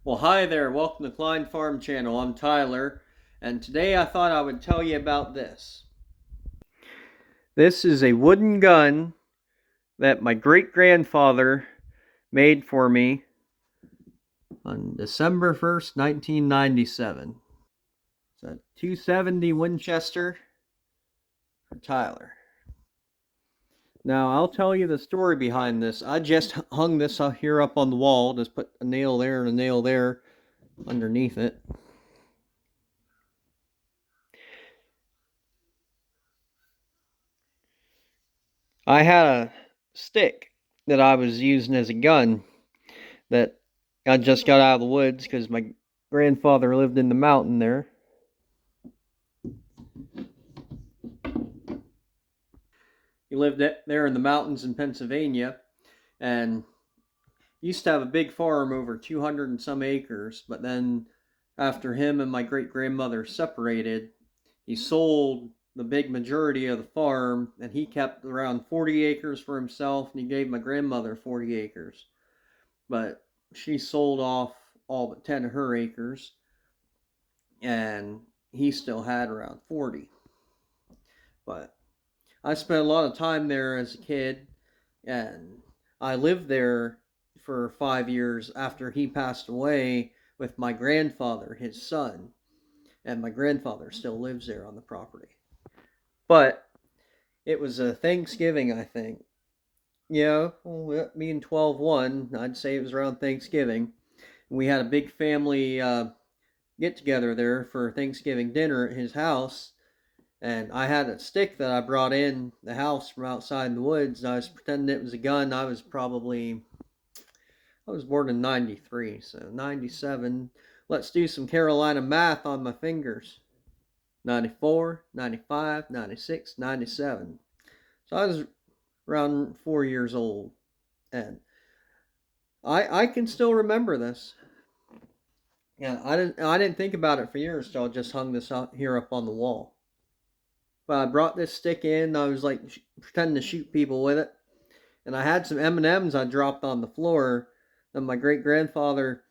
Well, hi there. Welcome to Klein Farm Channel. I'm Tyler, and today I thought I would tell you about this. This is a wooden gun that my great-grandfather made for me on December 1st, 1997. It's a 270 Winchester for Tyler. Now, I'll tell you the story behind this. I just hung this here up on the wall, just put a nail there and a nail there underneath it. I had a stick that I was using as a gun that I just got out of the woods because my grandfather lived in the mountain there. He lived there in the mountains in Pennsylvania and used to have a big farm over 200 and some acres. But then, after him and my great grandmother separated, he sold the big majority of the farm and he kept around 40 acres for himself and he gave my grandmother 40 acres. But she sold off all but 10 of her acres and he still had around 40. But I spent a lot of time there as a kid, and I lived there for 5 years after he passed away with my grandfather, his son, and my grandfather still lives there on the property. But it was a Thanksgiving, I think. Yeah, well, being 12/1, I'd say it was around Thanksgiving. We had a big family get together there for Thanksgiving dinner at his house. And I had a stick that I brought in the house from outside in the woods. I was pretending it was a gun. I was born in 93, so 97. Let's do some Carolina math on my fingers. 94, 95, 96, 97. So I was around 4 years old. And I can still remember this. Yeah, I didn't think about it for years, so I just hung this out here up on the wall. But I brought this stick in. I was like pretending to shoot people with it, and I had some M&Ms I dropped on the floor. Then my great grandfather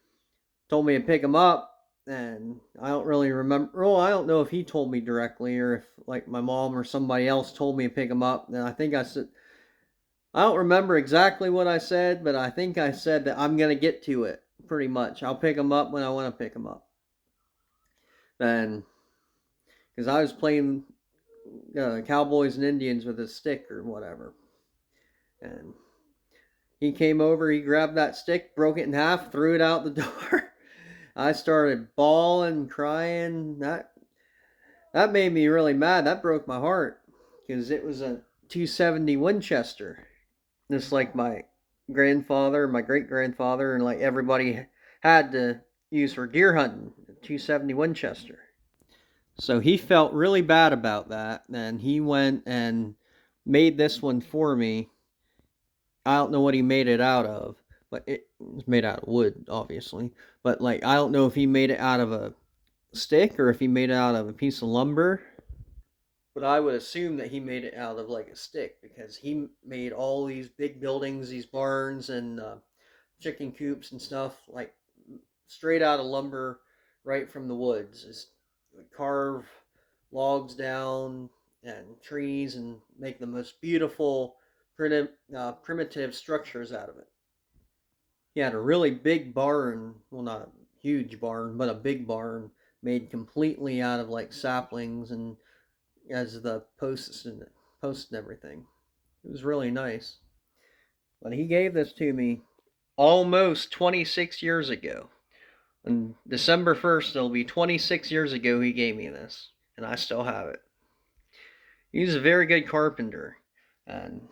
told me to pick them up, and I don't really remember. Well, I don't know if he told me directly or if like my mom or somebody else told me to pick them up. And I think I said, I don't remember exactly what I said, but I think I said that I'm gonna get to it. Pretty much, I'll pick them up when I want to pick them up. And because I was playing Cowboys and Indians with a stick or whatever. And he came over, he grabbed that stick, broke it in half, threw it out the door. I started bawling, crying. That made me really mad. That broke my heart because it was a 270 Winchester, just like my grandfather, my great grandfather, and like everybody had to use for deer hunting. 270 Winchester. So he felt really bad about that, and he went and made this one for me. I don't know what he made it out of, but it was made out of wood, obviously. But like, I don't know if he made it out of a stick or if he made it out of a piece of lumber. But I would assume that he made it out of like a stick because he made all these big buildings, these barns and chicken coops and stuff like straight out of lumber, right from the woods. Just carve logs down and trees and make the most beautiful primitive structures out of it. He had a really big barn, well, not a huge barn, but a big barn made completely out of like saplings and as the posts and everything. It was really nice. But he gave this to me almost 26 years ago. On December 1st, it'll be 26 years ago he gave me this, and I still have it. He's a very good carpenter, and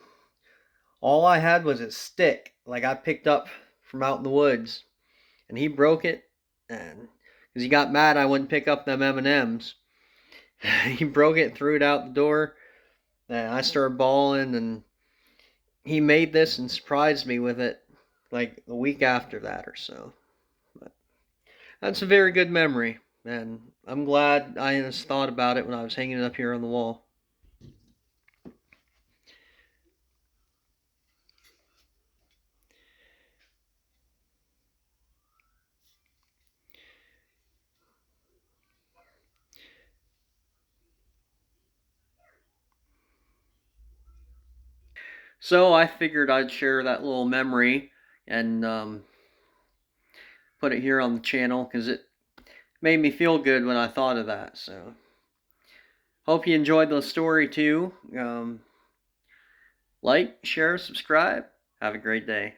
all I had was a stick, like I picked up from out in the woods, and he broke it, and because he got mad I wouldn't pick up them M&Ms. He broke it, threw it out the door, and I started bawling, and he made this and surprised me with it like a week after that or so. But that's a very good memory, and I'm glad I just thought about it when I was hanging it up here on the wall. So I figured I'd share that little memory and put it here on the channel because it made me feel good when I thought of that. So hope you enjoyed the story too. Like, share, subscribe. Have a great day.